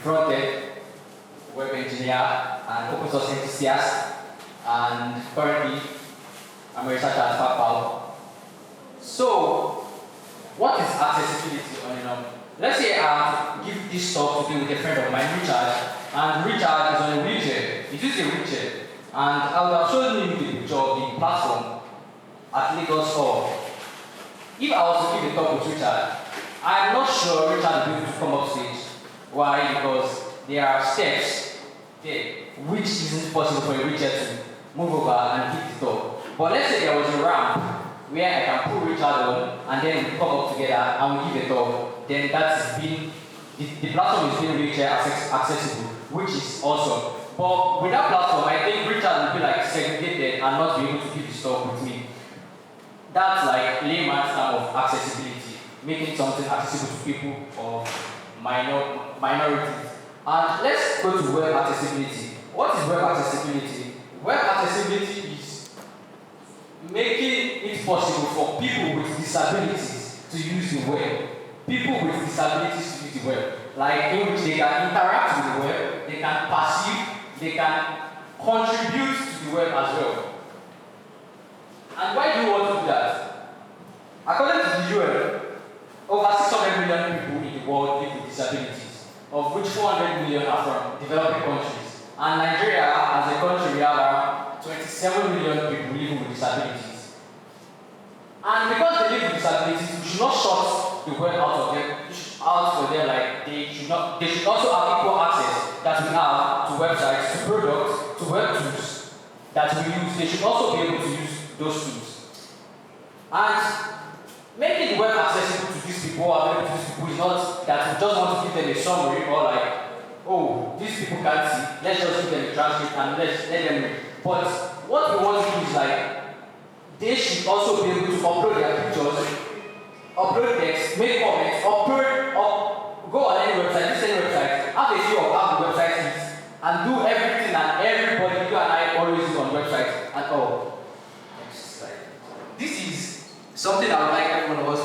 front-end web engineer and open source enthusiast, and currently I'm a researcher at FAPAL. So, what is accessibility on let's say I give this talk today with a friend of mine, Richard, and Richard is on a wheelchair. He uses a wheelchair, and I would have shown him the picture of the platform at Lagos Hall. If I was to give a talk with Richard, I'm not sure Richard will be able to come up stage. Why? Because there are steps there which isn't possible for a wheelchair to move over and hit the top. But let's say there was a ramp where I can put Richard on and then we come up together and we give a talk, then that's been, the platform is being wheelchair accessible, which is awesome. But with that platform, I think Richard will be like segregated and not be able to give his talk with me. That's like layman's term of accessibility, making something accessible to people of minorities. And let's go to web accessibility. What is web accessibility? Web accessibility is making it possible for people with disabilities to use the web. People with disabilities to use the web. Like in which they can interact with the web, they can perceive, they can contribute to the web as well. And why do you want to do that? According to the UN, over 600 million people in the world live with disabilities, of which 400 million are from developing countries. And Nigeria, as a country, we have around 27 million people living with disabilities. And because they live with disabilities, we should not shut the web out of them, out for them, like they should also have equal access that we have to websites, to products, to web tools that we use. They should also be able to use those tools. And making the web accessible to these people, available to these people, is not that we just want to give them a summary or like, oh, these people can't see, let's just give them a transcript and let them read. But what we want to do is like, they should also be able to upload their pictures, upload text, make comments, go on any website, use any website, have a view of how the website is, and do everything that everybody, you and I, always do on websites and all. This is something I would like everyone of us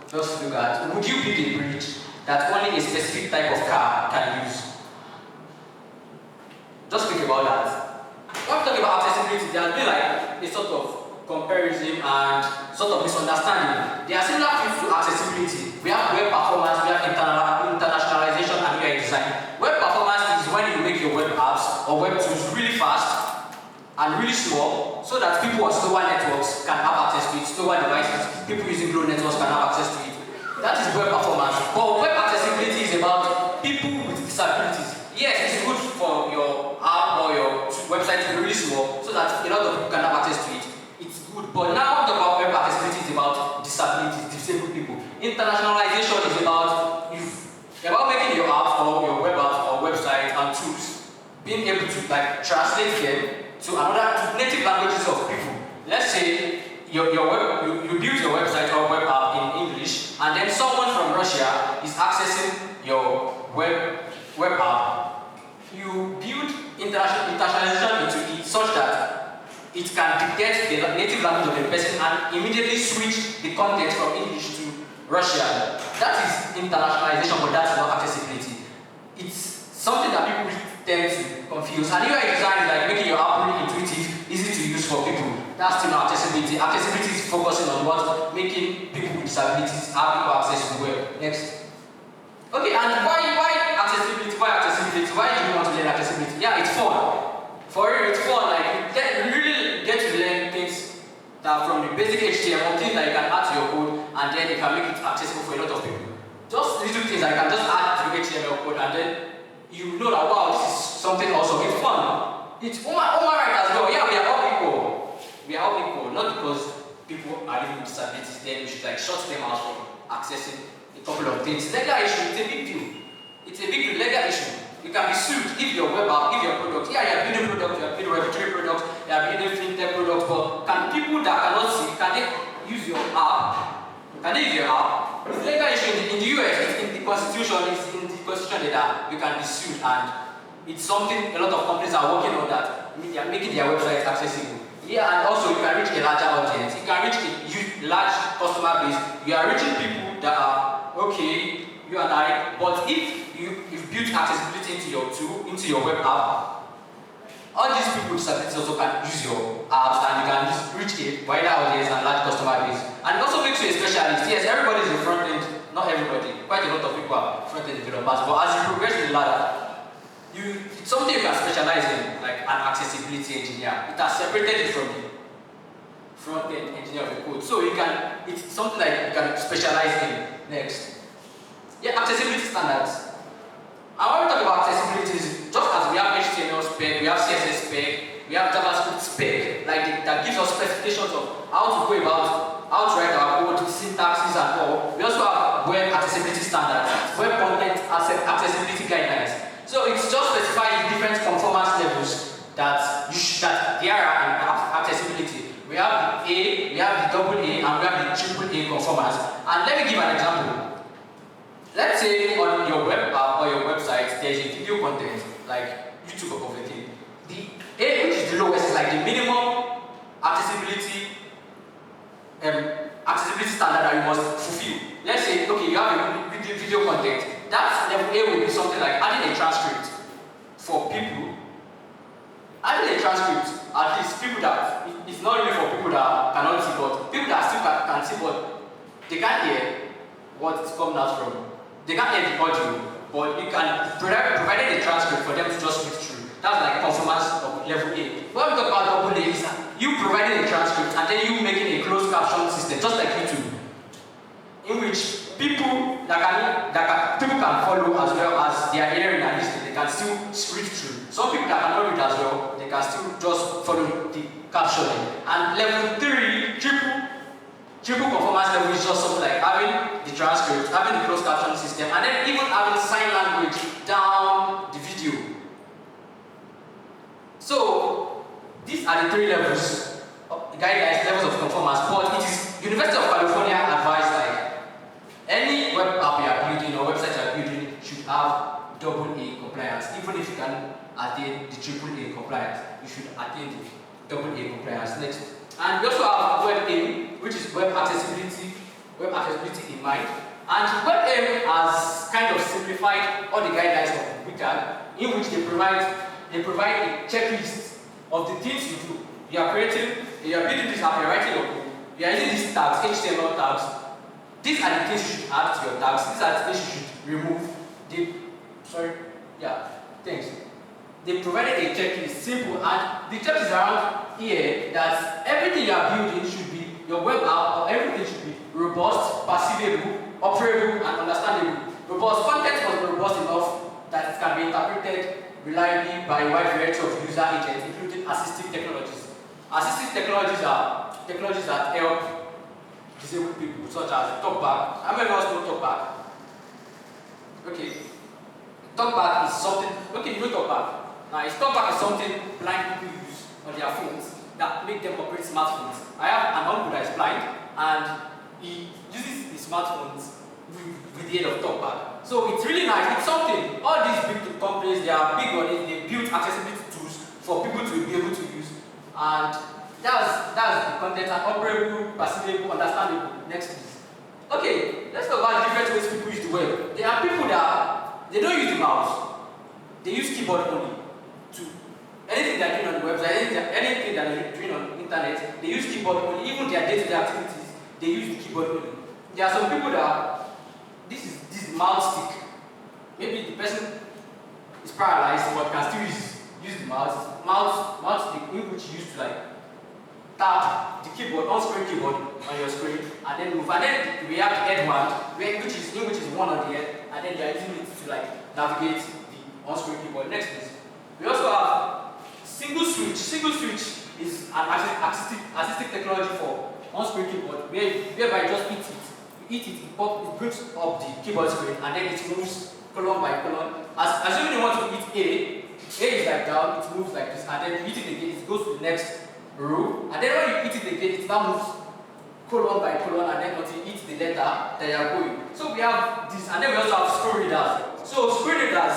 to just look at. Would you build a bridge that only a specific type of car can use? Just think about that. When we talk about accessibility, there has been like a sort of comparison and sort of misunderstanding. There are similar things to accessibility. We have web performance, we have internationalization, and UI design. Web performance is when you make your web apps or web tools really fast and really small, so that people on slower networks can have access to it, slower devices, people using low networks can have access to it. That is web performance. But web accessibility is about people with disabilities. Yes, it's good for your app or your website to be really small, so that a lot of people can have access to it. It's good. But now the web accessibility is about disabilities, disabled people. Internationalization is about making your app or your web app or website and tools, being able to like translate them to native languages of people. Let's say you build your website or web app in English, and then someone from Russia is accessing your web app. You build internationalization into it such that it can dictate the native language of the person and immediately switch the content from English to Russian. That is internationalization, but that's not accessibility. It's something that people tend to confuse. And UI design is like making your app really intuitive, easy to use for people. That's still not accessibility. Accessibility is focusing on what? Making people with disabilities have equal access to the web. Next. Okay, and why accessibility? Why accessibility? Why do you want to learn accessibility? Yeah, it's fun. For you, it's fun. Like you really get to learn things that from the basic HTML, things that you can add to your code, and then you can make it accessible for a lot of people. Just little things that you can just add to your HTML code, and then you know that, wow, this is something awesome. It's fun. It's Omar right as well. Yeah, we are all equal. We are all equal. Not because people are living with disabilities, then we should like shut them out from accessing a couple of things. Legal issue, it's a big deal. It's a big deal, legal issue. You can be sued if your web app, if your product, yeah, you are building products, you are building regulatory products, you are building fintech products, but can people that cannot see, can they use your app? Can they use your app? It's legal issue in the US, it's in the constitution, that you can be sued, and it's something a lot of companies are working on, that they are making their websites accessible. Yeah, and also you can reach a larger audience, you can reach a large customer base, you are reaching people that are okay, you and I, but if you've built accessibility into your tool, into your web app, all these people with disabilities also can use your apps, and you can reach a wider audience and large customer base. And it also makes you a specialist. Yes, everybody is a front end, not everybody. Quite a lot of people are front end developers, but as you progress in the ladder, it's something you can specialize in, like an accessibility engineer. It has separated you from the front end engineer of the code. So it's something that you can specialize in. Next. Yeah, accessibility standards. And when we talk about accessibility, just as we have HTML spec, we have CSS spec, we have JavaScript spec, like that gives us specifications of how to go about, how to write our code, syntaxes and all. We also have web accessibility standards, web content accessibility guidelines. So it's just specifying the different conformance levels that there are in accessibility. We have the A, we have the double A, and we have the triple A conformance. And let me give an example. Let's say on your web app or your website, there's a video content, like YouTube or anything. The A, which is the lowest, is like the minimum accessibility standard that you must fulfill. Let's say, okay, you have a video content. That level A will be something like adding a transcript for people. Adding a transcript, at least people that, it's not really for people that cannot see, but people that still can see, but they can't hear what is coming out from. They can't hear the audio, but you can provide a transcript for them to just read through. That's like performance of level A. When we talk about double A, is you providing a transcript and then you making a closed caption system, just like YouTube, in which people can follow as well as they are hearing and listening. They can still read through. Some people that cannot read as well, they can still just follow the captioning. And level 3, triple performance level is just something like having the transcript, having the closed caption system, and then even having sign language down the video. So these are the 3 levels, guidelines, levels of conformance. But it is University of California advised like any web app you are building or website you are building should have double A compliance. Even if you can attain the triple A compliance, you should attain the double A compliance. Next. And we also have WebAIM, which is web accessibility in mind. And WebAIM has kind of simplified all the guidelines of WCAG, in which they provide a checklist of the things you do. You are creating, you are building this app, you are writing your code, you are using these tags, HTML tags. These are the things you should add to your tags. These are the things you should remove. Thanks. They provided a checklist, simple, and the checklist around here that everything you are building should be, your web app or everything should be robust, perceivable, operable, and understandable. Robust content must be robust enough that it can be interpreted reliably by a wide variety of user agents, including assistive technologies. Assistive technologies are technologies that help disabled people, such as talkback. How many of us know talkback? Okay. Talkback is something, okay, you know talkback. Now, talkback is something blind people use on their phones that make them operate smartphones. I have an uncle that is blind, and he uses his smartphones with the aid of talkback. So it's really nice. It's something. All these big companies, they are big on it. They build accessibility tools for people to be able to use, and that's the content, and operable, perceivable, understandable. Next, please. Okay, let's talk about different ways people use the web. There are people that they don't use the mouse. They use keyboard only. Anything they're doing on the website, anything that they're doing on the internet, they use keyboard only. Even their day-to-day activities, they use the keyboard only. There are some people that this is mouse stick. Maybe the person is paralyzed but can still use the mouse stick, which you use to like tap the keyboard, on-screen keyboard on your screen, and then move. And then we have the head one, which is one on the head, and then they are using it to like navigate the on-screen keyboard. Next, please. We also have single switch. Single switch is an assistive technology for on-screen keyboard, whereby you just hit it, it brings up the keyboard screen, and then it moves column by column. Assuming you want to hit A is like down, it moves like this, and then you hit it again, it goes to the next row, and then when you hit it again, it now moves column by column, and then until you hit the letter that you are going. So we have this, and then we also have screen readers. So screen readers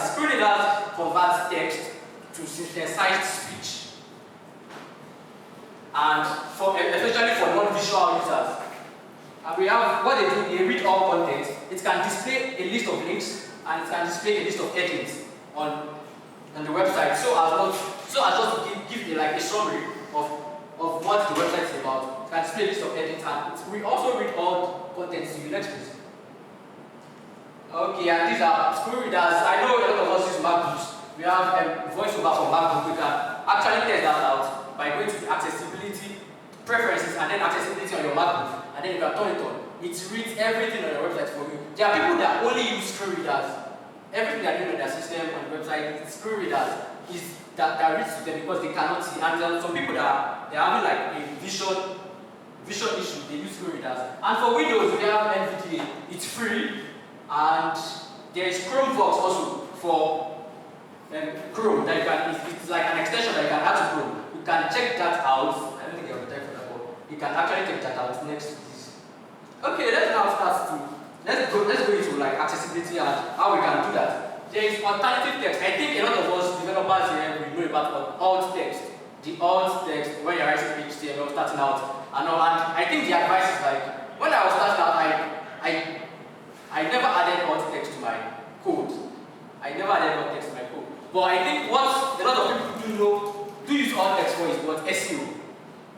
convert text to synthesized speech, and especially for non-visual users. And we have what they do, they read all content. It can display a list of links and it can display a list of headings on the website so as just to give like a summary of what the website is about. It can display a list of headings and we also read all content to you. Next please. Okay, and these are screen readers. I know a lot of us use MacBooks. We have voiceover for MacBook. We can actually test that out by going to the accessibility preferences and then accessibility on your MacBook, and then you can turn it on. It reads everything on your website for you. There are people that only use screen readers. Everything they are doing on their system on the website, screen readers is that reads to them because they cannot see. And there are some people that they're having like a vision issue. They use screen readers. And for Windows, we have NVDA. It's free, and there is Chromebox also for Chrome. That you can, it's like an extension that you can add to Chrome. You can check that out. I don't think you have time for that, but you can actually check that out next, please. Okay, let's now start let's go into like accessibility and how we can do that. There is alternative text. I think a lot of us developers here we know about alt text. The alt text when you're writing HTML starting out and all. And I think the advice is like when I was starting out, I never added alt text to my code. I never added alt text to my code. But I think what a lot of people do use alt text for is what SEO.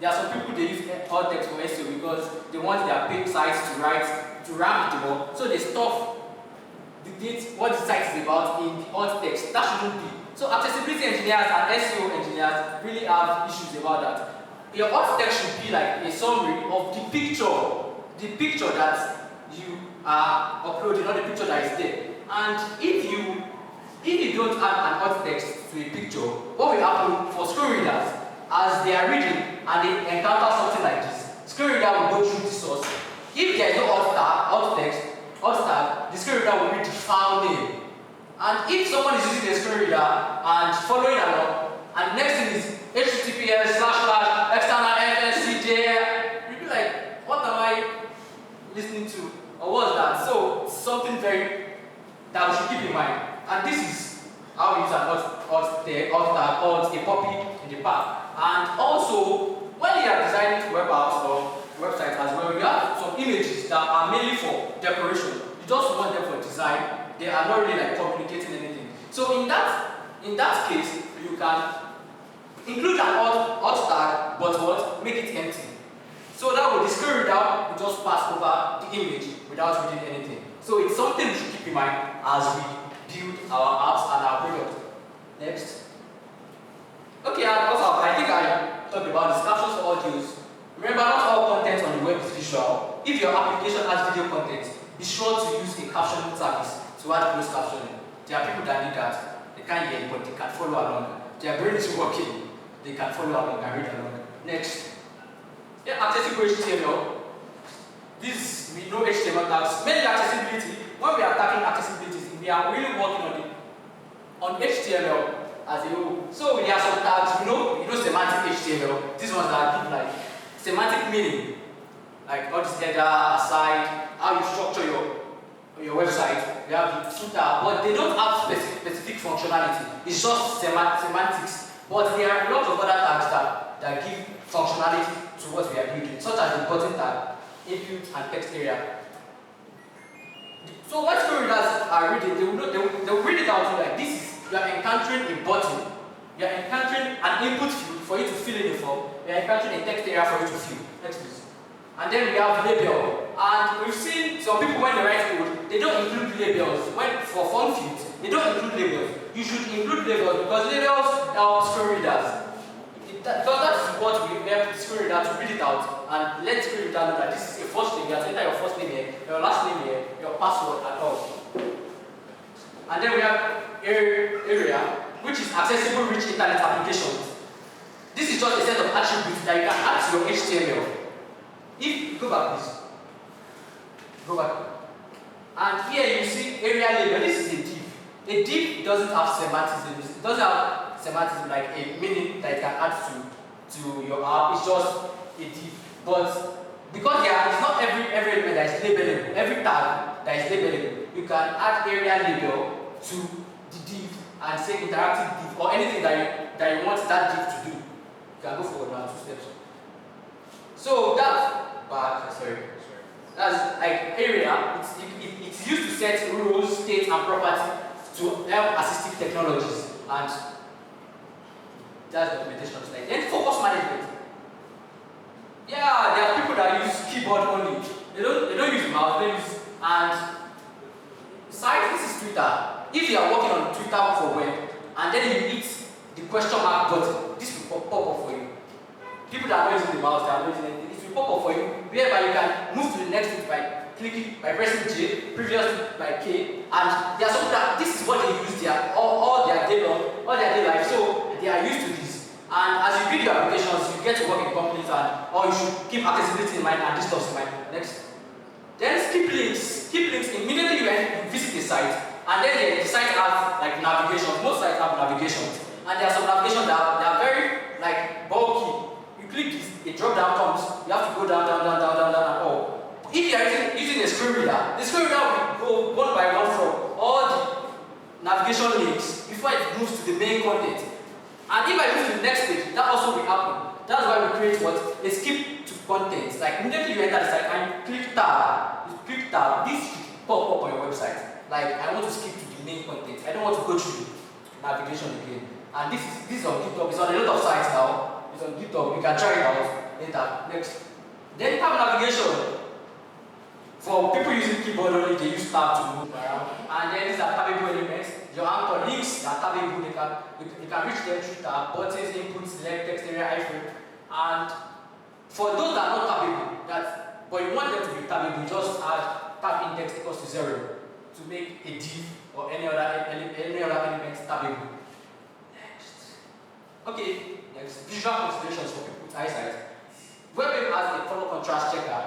There are some people they use alt text for SEO because they want their paid sites to rank more. So they stuff the date what the site is about in the alt text. That shouldn't be. So accessibility engineers and SEO engineers really have issues about that. Your alt text should be like a summary of the picture that you are uploading, not the picture that is there. And if you don't add an alt text to a picture, what will happen for screen readers as they are reading and they encounter something like this? Screen reader will go through the source. If there is no alt text, the screen reader will read the file name. And if someone is using the screen reader and following along, and next thing is https:// external fscj, you'll be like, what am I listening to? Or what's that? So something very that we should keep in mind. And this is how we use an alt tag, a copy in the path. And also, when you are designing web apps or websites as well, you have some images that are mainly for decoration. You just want them for design. They are not really like communicating anything. So in that case, you can include an alt tag, but what? Make it empty. So that way the screen reader will just pass over the image without reading anything. So it's something we should keep in mind as we build our apps and our products. Next. Okay, and also I think I talked about the captions for audios. Remember, not all content on the web is visual. If your application has video content, be sure to use a captioning service to add closed captioning. There are people that need that. They can't hear, but they can follow along. Their brain is working. They can follow along and read along. Next. Yeah, accessible HTML. This we know HTML tags. Mainly accessibility. When we are tackling accessibility, we are really working on HTML as a whole. So there are some tags, you know semantic HTML. These ones that give like semantic meaning, like all this header, aside, how you structure your website. You have the footer, but they don't have specific functionality. It's just semantics. But there are lots of other tags that give functionality to what we are building, such as the button tag, input, and text area. So what screen readers are reading, they will read it out like this is, you are encountering a button, you are encountering an input field for you to fill in the form, you are encountering a text area for you to fill. Next please. And then we have label. And we've seen some people when they write code, they don't include labels. For form fields, they don't include labels. You should include labels because labels help screen readers. Because that's what we help screen reader to read it out and let screen reader know that this is a first name. You have to enter your first name here, your last name here, your password and all. And then we have area, which is accessible rich internet applications. This is just a set of attributes that you can add to your HTML. If go back please. Go back. And here you see area label. This is a div. A div doesn't have semanticism. It doesn't have semanticism like a meaning that you can add to your app. It's just a div. But because it's not every element that is labelable, every tag that is labelable, you can add area label to the div and say interactive div or anything that you want that div to do. You can go forward now 2 steps. So that's back. Sorry. that's like area. It's used to set rules, state, and property to help assistive technologies, and that's documentation slide. Then focus management. Yeah, there are people that use keyboard only. They don't use mouse. They use and besides, this is Twitter. If you are working on Twitter for web and then you hit the question mark button, this will pop up for you. People that are not using the mouse, they are not using anything. It will pop up for you, whereby you can move to the next tweet by pressing J, previously by K, and there are some that this is what they use all their day long, all their day life. So they are used to this. And as you build your applications, you get to work in companies, or you should keep accessibility in mind and this stuff in mind. Next. Then skip links. Skip links immediately you visit the site, and then the site has like navigation. Most sites have navigations, and there are some navigations that are very like bulky. You click this, a drop down comes. You have to go down, and all. If you are using a screen reader, the screen reader will go one by one from all the navigation links before it moves to the main content. And if I move to the next page, that also will happen. That's why we create what? A skip to content. Like immediately you enter the site and you click tab. This should pop up on your website. Like I want to skip to the main content. I don't want to go through navigation again. And this is on GitHub. It's on a lot of sites now. It's on GitHub. You can try it out later. Next. Then tab navigation. For people using keyboard only, they use tab to move around. And then these are tabbable elements. Your anchor links are tabbable. You can reach them through tab, buttons, input, select, text area, iframe. And for those that are not tabbable, but you want them to be tabbable, just add tab index equals to 0 to make a div or any other element tabbable. Next. Okay, next. Visual considerations for people with eyesight. WebAIM has a color contrast checker.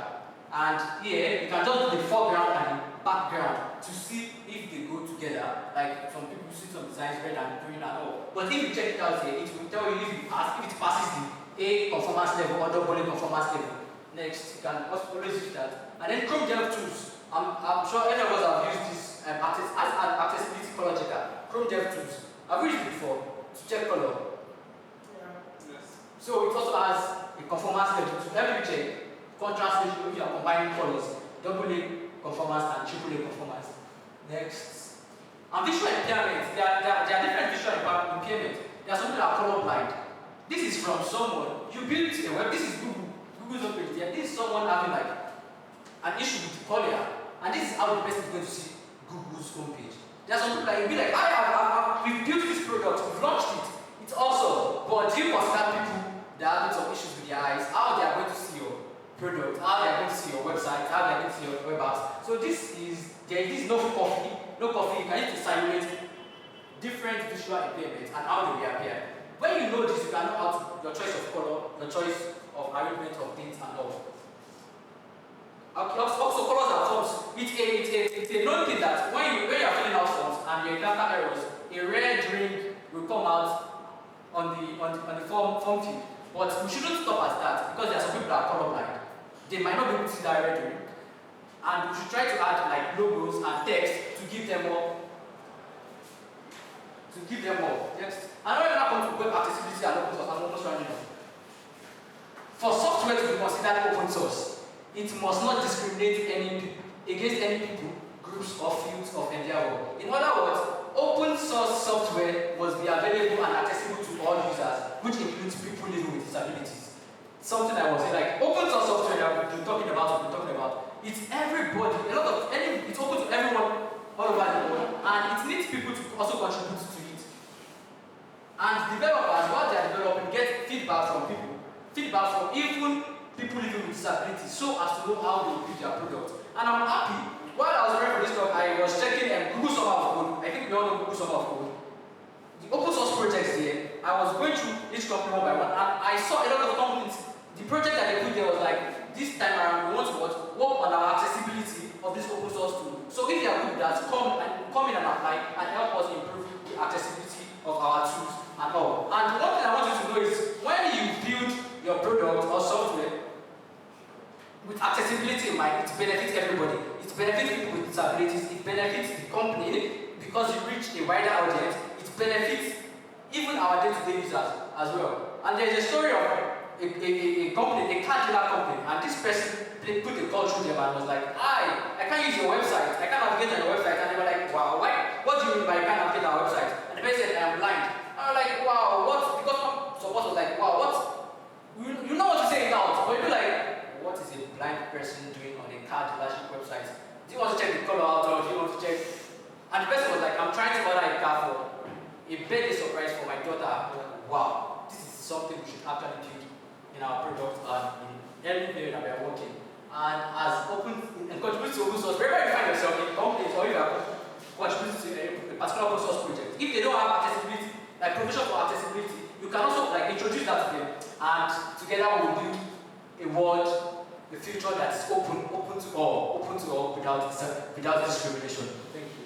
And here, you can just do the foreground and the background to see if they go together. Like some people see some designs red and green and all. But if you check it out here, it will tell you if it passes the A conformance level or double A conformance level. Next, you can always use that. And then Chrome Dev Tools. I'm sure any of us have used this as an accessibility color checker. Chrome Dev Tools. I've used it before to check color. Yeah. Yes. So it also has a conformance level to help you check contrast ratio if you are combining colors, double A conformance and triple A conformance. Next. And visual impairment. There are different visual impairment. There are some people that are colorblind. This is from someone, you built a web, this is Google's own page. This is someone having like an issue with color, and this is how the person is going to see Google's homepage. There are some people that you'll be like, we've built this product, we've launched it, it's awesome, but do you consider people that are having some issues with their eyes, how they are going to see your product, how they are going to see your website, how they are going to see your web apps. So there is no coffee, you can use to simulate different visual impairments and how they will appear. When you know this, you can know how to, your choice of color, your choice of arrangement of things and all. Also colors and forms. It's a known thing that when you are filling out forms and you encounter errors, a red ring will come out on the form field. But we shouldn't stop at that because there are some people that are colorblind. They might not be able to see that red ring. And we should try to add like logos and text to give them more. Next. Another example to web accessibility and open source. I'm almost running out. For software to be considered open source, it must not discriminate against any people, groups, or fields of endeavor. In other words, open source software must be available and accessible to all users, which includes people living with disabilities. Something I was saying, like open source software that we've been talking about, it's everybody, it's open to everyone all over the world, and it needs people to also contribute to it. And developers, while they are developing, get feedback from even people living with disabilities, so as to know how they build their product. And I'm happy. While I was reading for this talk, I was checking Google Summer of Code. I think we all know Google Summer of Code. The open source projects there, I was going through each company one by one, and I saw a lot of companies. The project that they put there was like, this time around, we want to work on our accessibility of this open source tool. So if you are good at that, come in and apply and help us improve the accessibility of our tools and all. And one thing I want you to know is, when you build your product or software with accessibility in mind, it benefits everybody. It benefits people with disabilities, it benefits the company because you reach a wider audience, it benefits even our day-to-day users as well. And there's a story of a company, a car dealer company, and this person put a call through them and was like, I can't use your website. I can't navigate on your website. And they were like, wow, what do you mean by you can't navigate on our website? And the person said, I am blind. And I was like, wow, what? Because support was like, wow, what? You know what to say it out, but you'd be like, what is a blind person doing on a car dealership website? Do you want to check the color out or do you want to check? And the person was like, I'm trying to order a car for a birthday surprise for my daughter. I was like, wow, this is something we should actually build in our product and in every area that we are working. And as open and contribute to open source, wherever you find yourself in companies or you are contributing to a particular open source project, if they don't have accessibility, like provision for accessibility, you can also like introduce that to them, and together we will build a world, a future that is open to all without discrimination. Thank you.